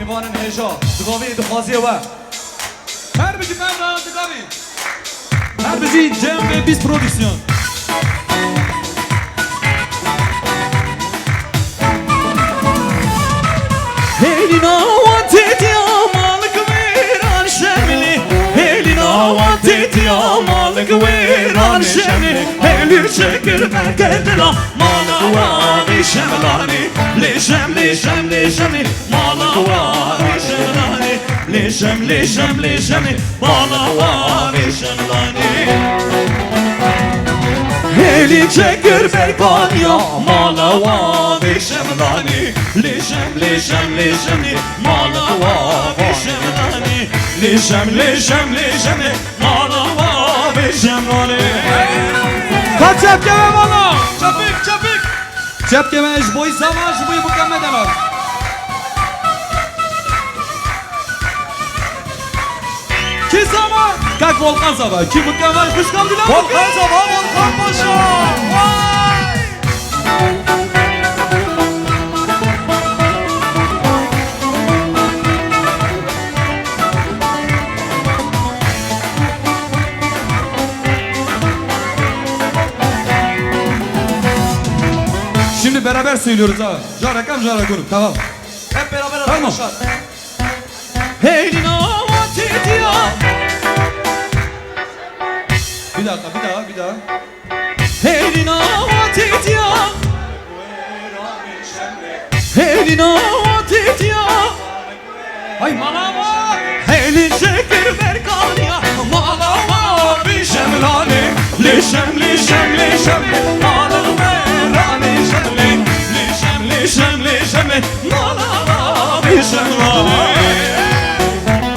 میوان هجا دقاوی دخوازی و هر بجی پران دقاوی هر بجی جمع 20 پرودیسیون هلینا وانتیت یا مالک ویران شملی هلینا وانتیت یا مالک ویران شملی هلی شکر برکتلا مالا وانی شملانی لیشم لیشم لیشمی مالا وانی شملانی لیشم لیشم لیشمی مالا وانی شملانی هلی شکر برکانیا مالا وانی شملانی لیشم لیشم لیشمی مالا وانی شملانی لیشم لیشم لیشمی مالا وانی شملانی Kaç çepkeme bana? Çapik çapik. Çepkeme boy zaman şu boyu mükemmel var. Ki zaman? Kalk Volkan sabah. Ki mükemmel kuş kaldı lan. Volkan sabah Volkan Paşa. Vay. Şimdi beraber söylüyoruz ha. Jarakam jarakurum tamam. Hep beraber arkadaşlar. Hey Dinavatiya. Bir dakika bir daha. Hey Dinavatiya. Hey Dinavatiya. Hay malama. Hey şeker berkaniya. Malama bir şemlani. Leşem leşem leşem. Malama. Şemli malama bir şemlani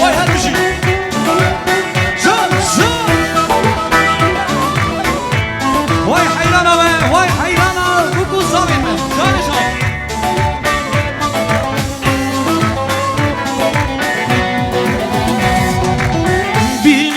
vay her bir şey şan vay hayrana be vay hayrana kuku sabin be şan şan bin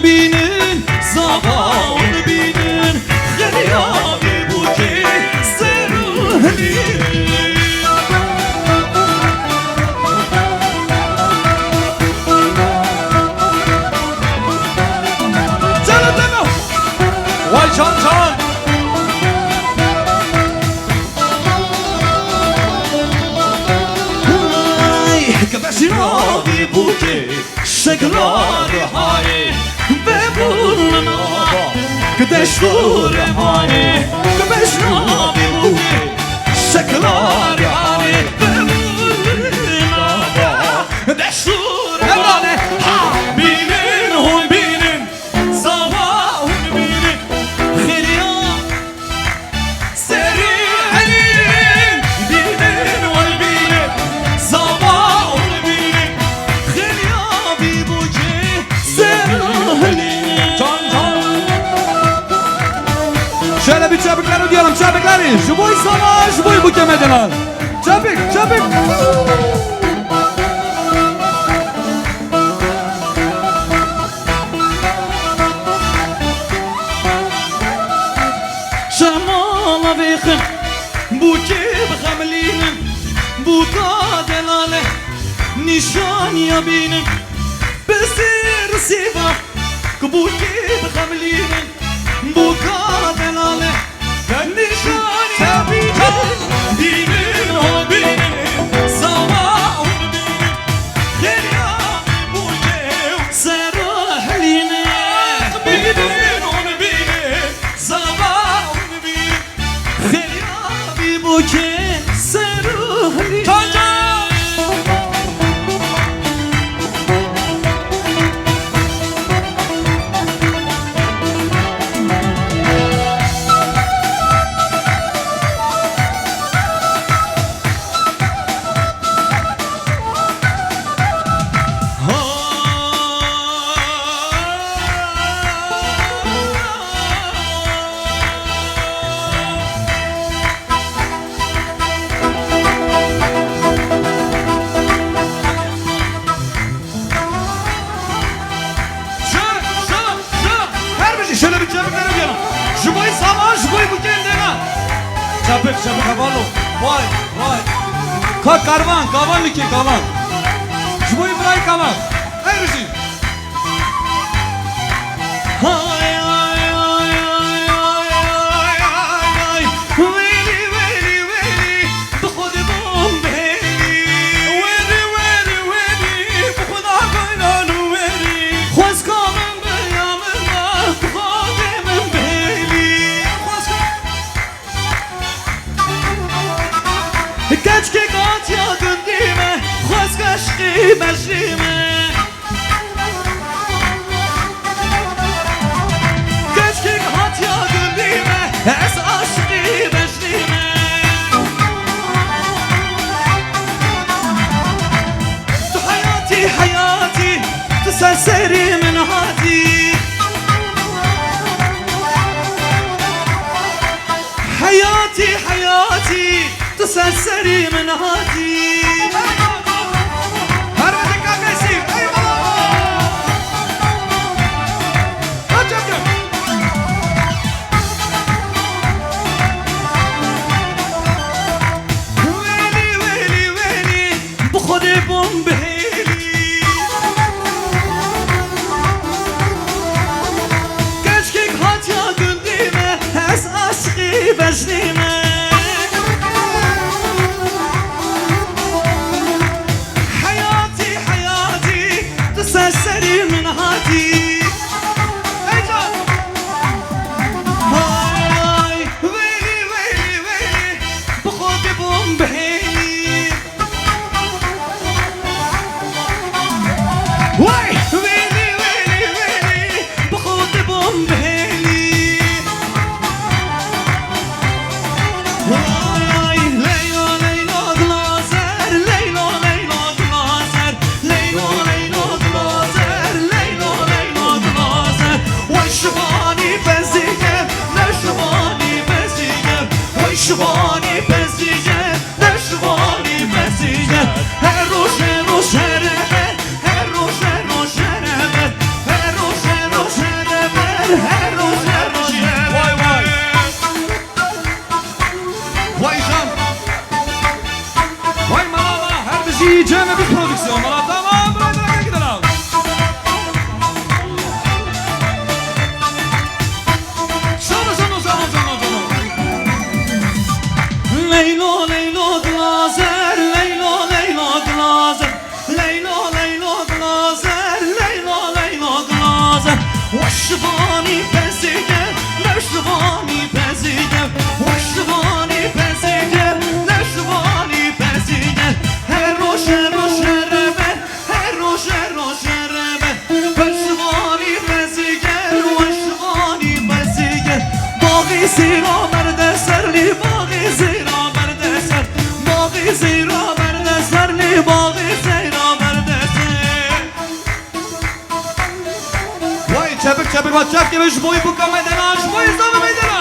binin sabah onu binin geliyor bir buket seruhlinin canım deme vay can can كبشنا ببوكي شكلار هاي ببورنا كدشور هاي كبشنا ببوكي شكلار هاي ببورنا كدشور هاي بينين هم بينين صباح هم بينين خليان سريعين بينين والبينين صباح şöyle bir çabukları diyorum çabukları şu boy sana şu boy bu kemeden çabuk çabuk şamala vekhin bu kib hamlinin bu kadelale nişan yabinin besir siva bu kib hamlinin bu kadelale ben nişan yabinin binin o binin sabah onu binin gel ya bu kev serahline binin onu binin sabah onu binin gel ya bir bu kev serahline çapık kavallo. Vay. Kalk karvan ki karvan. Şuboyu bırak karvan. Ayrıca. Hay ويلي بخود بوم بهلي ويلي بخود عقلان ويلي خوز كامن بيامن بخود من بهلي كاش كي قات يا قديمة خوز كشقي بجريمة كاش كي قات يا قديمة اس عشقي بجريمة تو حياتي تسلسلي من هاتي حياتي تسلسلي من هاتي هربتك أكسي أيوة ويلي بخود بوم بهيلي كشكك هات يا قديمة هس عشقي بجريمة حياتي تسلسلي من هاتي هاي ويلي بخود بوم بهيلي ويلي بخود بوم بهيلي ليلى غلازر وشباني بزيجر نشباني بزيجر هر روش ربر هر روش وای جان وای مالا هر بشی جمع بی پرودکسیون مالا تمام برای gidelim Sana Leylo glazer Leylo glazer وشباني بزيجر نشباني بزيجر وشباني بزيجر نشباني بزيجر هر روش ربه وشباني بزيجر باقي زیرا برده سر لی باقي زیرا برده سر لی باقي زیرا برده سر وای çabuk batacak gibi şu boyu bu kamedan şu boyu sana meydana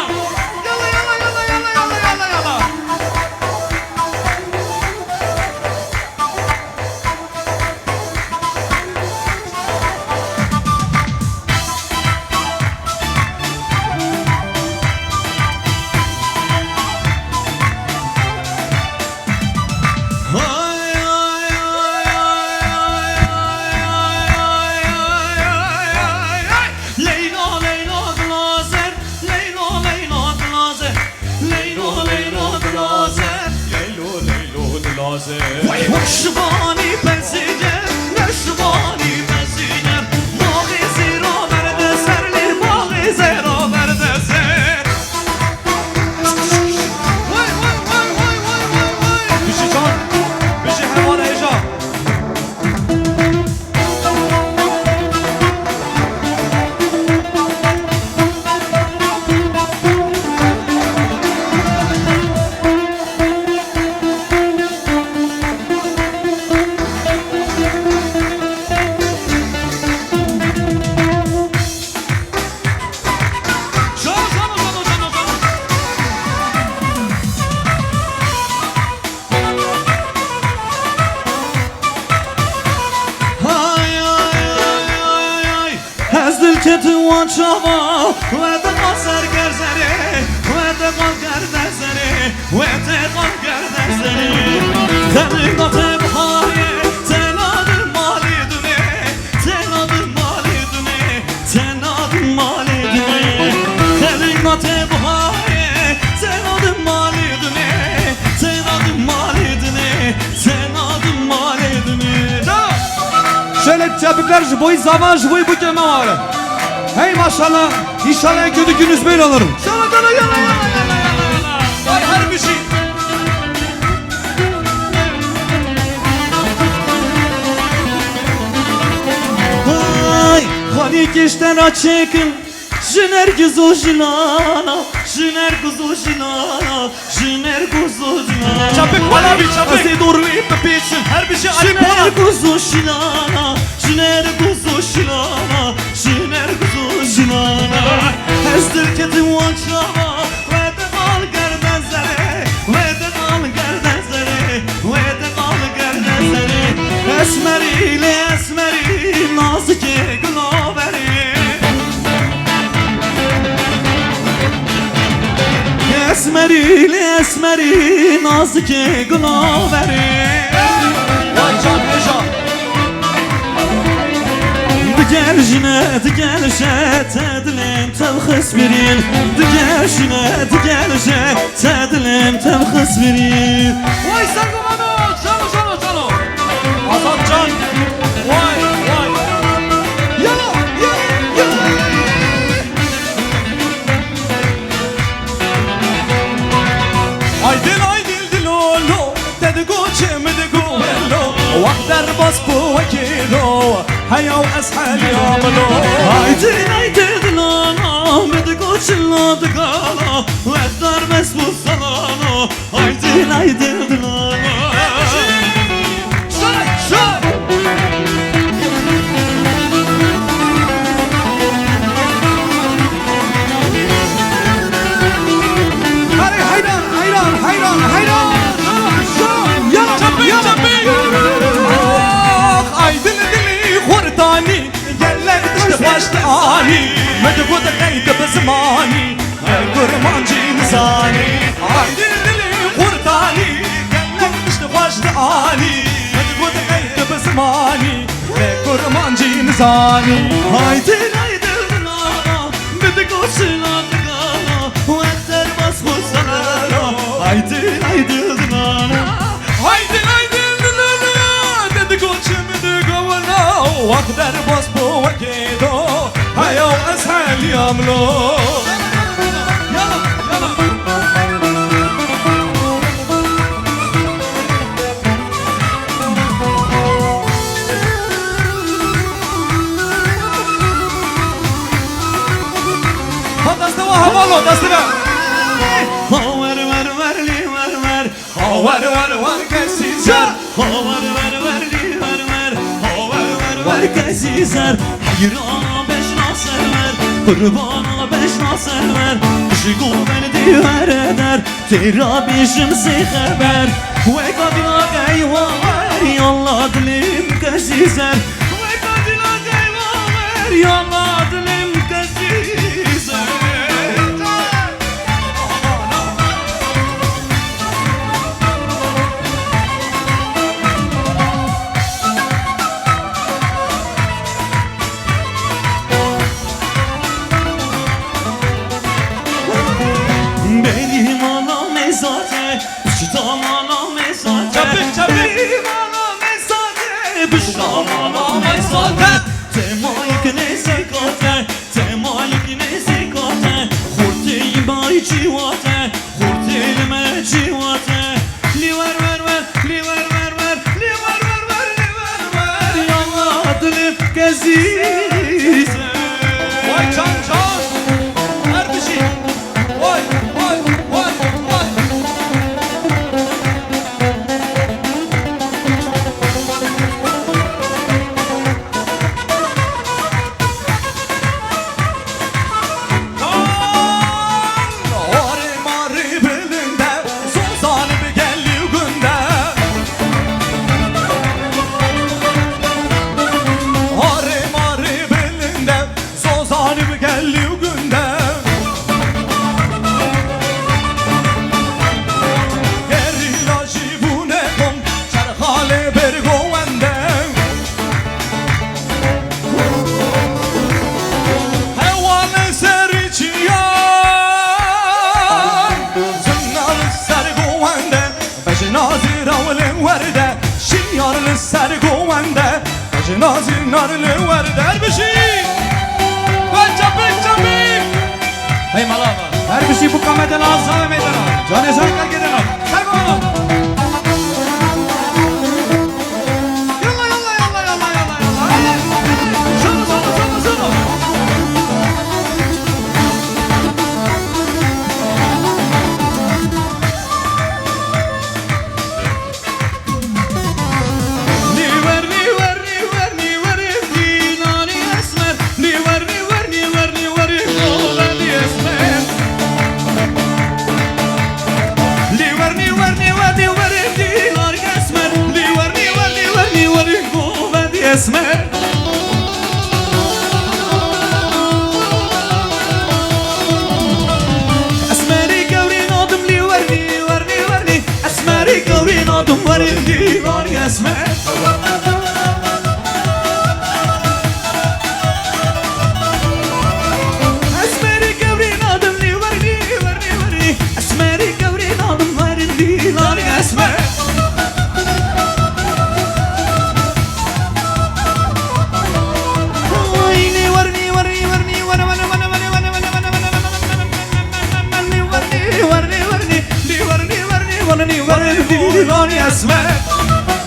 yalla وشباني بزيجر نشباني بزيجر باقي زيرا برده سر لی باقي زيرا برده سر وای بشی جان بشی حیوان ایجا وانشوا ودقا سرگرزره ودقا گردزره ve tekrar gerdesleri Tebrikat Buhari sen adın malidine sen adın malidine sen adın malidine Tebrikat Buhari sen adın malidine sen adın malidine sen adın malidine Şöyle tebrikler boyu zaman boyu bu keme var. Hey maşallah inşallah en kötü gününüz böyle olur. Sana yana Vay her bir şey. Vay hani geçten açıkım Jiner kuzu jinana Jiner kuzu jinana Jiner kuzu jinana Çapık bana bir çapık Asi doğru ip peçin Her bir şey Jiner kuzu jinana Jiner kuzu jinana Jiner kuzu jinana Ezdir kedim vançava Veden al gerdezleri Veden al gerdezleri Veden al gerdezleri Esmeriyle esmeri Nazike gülaveri Esmeriyle esmeri Nazike gülaveri Vay can heşan Diger jine diger jet Edilim tevhis birin Diger jine diger jet Edilim tevhis birin Vay Sergomano Cano Azatcan Vay Yana Aydil dilolo Dedi goçim dedi govello Vakter bas bu vakilo Haya و اسحل يعملو Aydil dilolo Dedi goçilo dedi galo Vakter bas bu salano Aydil dilolo Şay hayran Aydın dili khurdani Geller işte başta ani Medgu da kaydı bezmani Kurmancı nizani Aydın dili khurdani Geller işte başta ani Medgu da kaydı bezmani Kurmancı nizani Aydın dilana Medgu silana Vakter bas bu salano Aydın dilana واقدر باز بو وكيدو هيا واسهل يعملو دستوا هوالو دستنا هاور ور ور لي ور ور هاور ور ور كسيزر هاور ور ور لي ور ور Herkesi zer Hayrana beşna sever Kurbana beşna sever Şıkul beni diver eder Tera bişimsi haber Ve kadına gayvaver Yallah dilim kesi zer Ve kadına gayvaver Yallah dilim kesi zer Benim anam mesate Büştam anam mesate Benim anam mesate Büştam anam mesate Temayik ne zekate Temayik ne zekate Hurteyi bay civate Hurteyi me civate Liver ver ver Liver ver ver Liver ver ver Liver ver Yallah dilim gezize Vay can Her bir şey Vay nazin narlı var derbişi. Ben çapik. Hey malava. Her bir şey bu kameden ağzına ve meydana. Canı sarkar giden al. Sen bana. Yalla. Şunu. Esmer Esmeri gavrin adım li verni Esmeri gavrin adım verni Esmer Esmeri gavrin adım li verni Esmeri gavrin adım verni Esmer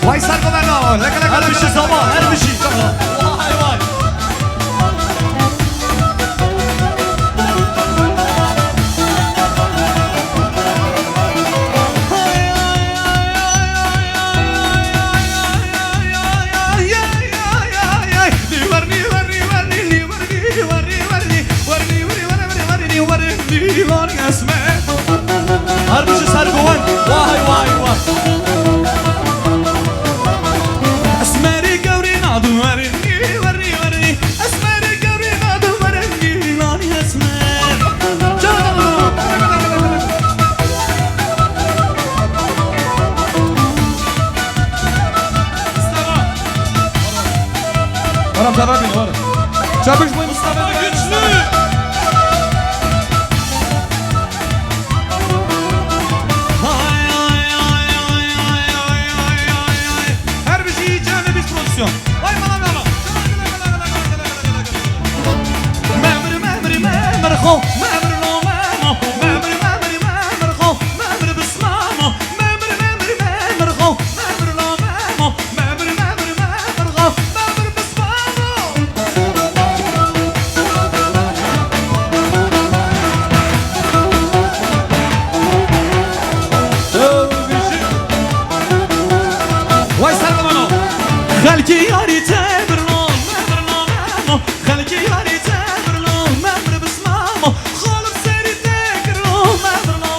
Vay sarko ben o. Her bir şey sabah, her bir şey sabah. Vay. Her bir şey sarkovan. Vay. Esmeri gavrin adım verni Esmeri gavrin adım verni lan Esmer Canım Aram tabi bin var. Çapışmayın Mustafa güçlü Her bir şey yiyeceğine biz prodüksiyon Vay bana Memri ho Memri no memo Memri ho Memri bismamo Memri ho Memri no memo Memri ho Memri bismamo Vay sarılmanı Halki yari tebrno Memrno Halki yari tebrno Memri bismamo Khalıp seri tekrno Memrno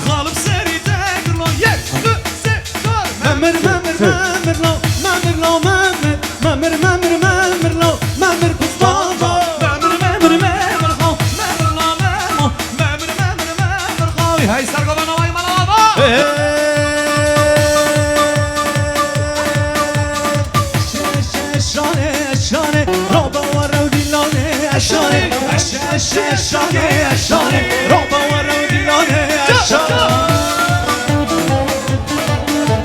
Khalıp seri tekrno Yekü sekar Memrno Memri bismamo Memri Hay sarılmanı vay malava Şane Roba var evdilane Şane Roba var evdilane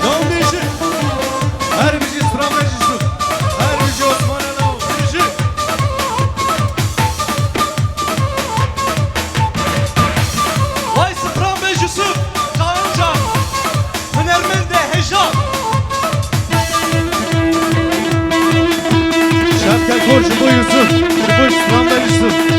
Dövdüşü. Her bir şey stramecisi. Her bir şey Osmanlı. Vay Sıfran Bey Yusuf Kağancan Hünermen de Hejan Şapka korcu bu Yusuf. Bu stramecisi.